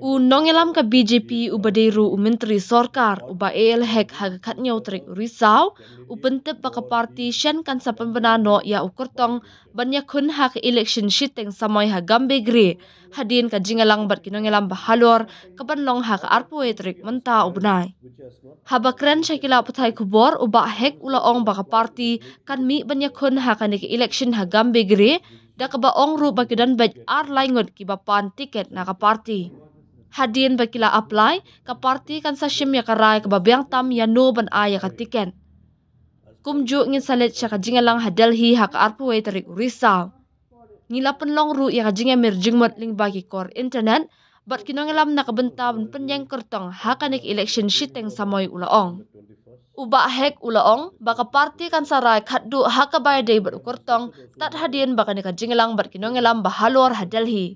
Nongelam ka BJP ubaderu menteri sorkar uba el hek haga katnyau trik risau upentep baka parti shen kan sa pynbna ya ukurtong banya kun hak election shiteng samoy ha Gambegre Hadien ka jingalang bat kinongelam bahalor kabanlong hak arpue trik menta ubnai. Habakren syakila putai kubor uba hek ulaong baka parti kan mi banya kun hakanik election ha Gambegre da kabaong ru bakidan baj ar laingot kibapan tiket na ka parti. Hadien bakila apply ka parti kan sa shim ya karai ka babiang tam ya no ban aya ka tiken. Kumju ngin salit siya ka jingalang ha Delhi ha ka arpuwe tarik Rizal. Ngila penlong ru ya ka jinga mirjingmot ling bagi kor internet bat kinongelam na kabenta penyeng kyrtong ha kanik election shiteng samoy ulaong. Uba hek ulaong baka parti kan sarai khatdu ha ka bayade bat ukurtong tat hadien baka nika jingalang bat kinongelam bahalor ha Delhi.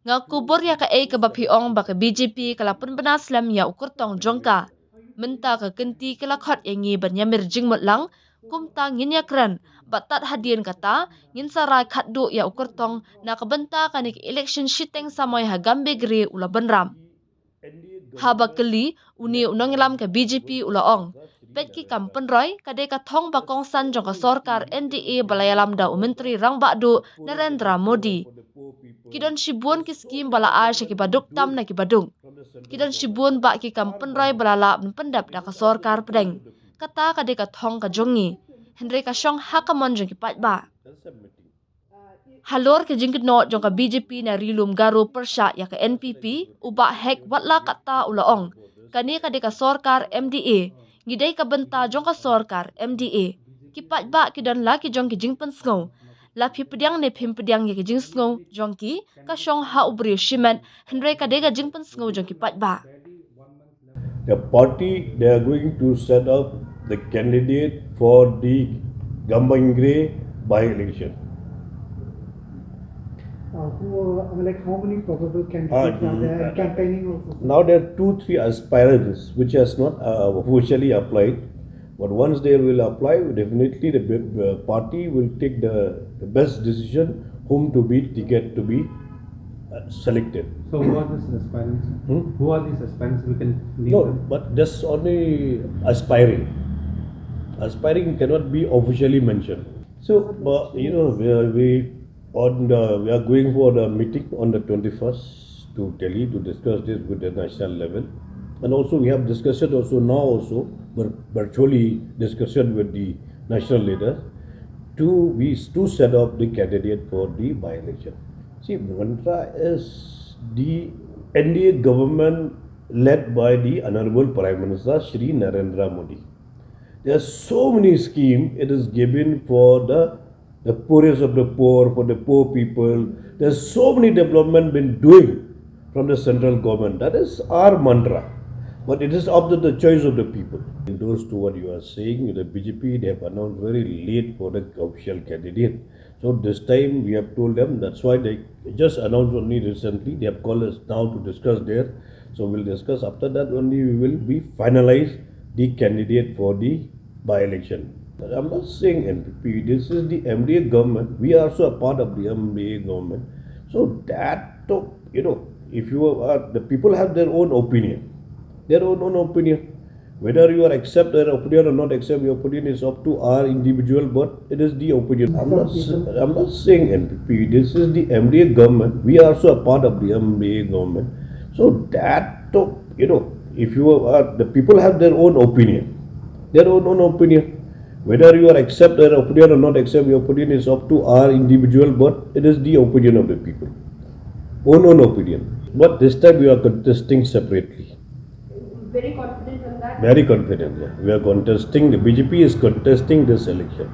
Nga kubur ya ka ka bapiong baka BJP kalapun benaslam ya ukurtong jongka. Menta ka kenti kelakot yang ngi banyamir jingmot lang kumta ngin ya kran batat hadien kata ngin sarai khatdu ya ukurtong na kabenta kanik election shiteng samoy ha Gambegre ula benram. Habakeli uni unongilam ka BJP ulaong. Petki kampenroy kadai ka thong bakong san jongka sorkar NDA balayalam da umentri rang bakdu Narendra Modi. Kidon shibun ki skim bala ay siya kibaduk tam na kibadung. Kidon shibun ba ki kampenroy balala pendap da ka sorkar pedeng. Kata kadai ka thong ka jongi. Henry ka syong hakamon jong kipat ba. Halor ke jingkit not jong ka BJP na rilum garu persya ya ka NPP uba hek watla kata ulaong. Kani kadai ka sorkar MDA. Ngidai ka benta jong ka sorkar MDA. Kipat ba kidon la ki jong ki jingpen sngau. La pi pediang ne pim pediang ya ki jing sngau jong ki ka syong ha ubri shimen Henry kadai ka jingpen sngau jong kipat ba. The party, they are going to set up the candidate for the Gambegre by election. How many probable candidates are there campaigning also? Now there are 2-3 aspirants which has not officially applied, but once they will apply, definitely the party will take the best decision whom to be ticket to be selected. So who are these aspirants? Who are these aspirants? We can name No, them. but just only aspiring. Aspiring cannot be officially mentioned. So, we are going for the meeting on the 21st to Delhi to discuss this with the national level, and also we have discussion also now also virtually discussion with the national leaders to set up the candidate for the by-election. See, Mantra is the NDA government led by the Honorable Prime Minister Shri Narendra Modi. There are so many schemes it is given for the poorest of the poor, for the poor people. There's so many development been doing from the central government. That is our mantra. But it is up to the choice of the people. In those to what you are saying, the BJP, they have announced very late for the official candidate. So this time we have told them, that's why they just announced only recently. They have called us now to discuss there. So we'll discuss. After that only we will be finalize the candidate for the by-election. I'm not saying NPP, this is the MDA government. We are also a part of the MDA government. So that, if you are, the people have their own opinion. Whether you are accept their opinion or not accept your opinion is up to our individual, but it is the opinion. I'm not saying NPP, this is the MDA government. We are also a part of the MDA government. So that, if you are, the people have their own opinion. Whether you are accept their opinion or not accept your opinion is up to our individual, but it is the opinion of the people. Own opinion. But this time we are contesting separately. Very confident on that? Very confident, yeah. We are contesting, the BJP is contesting this election.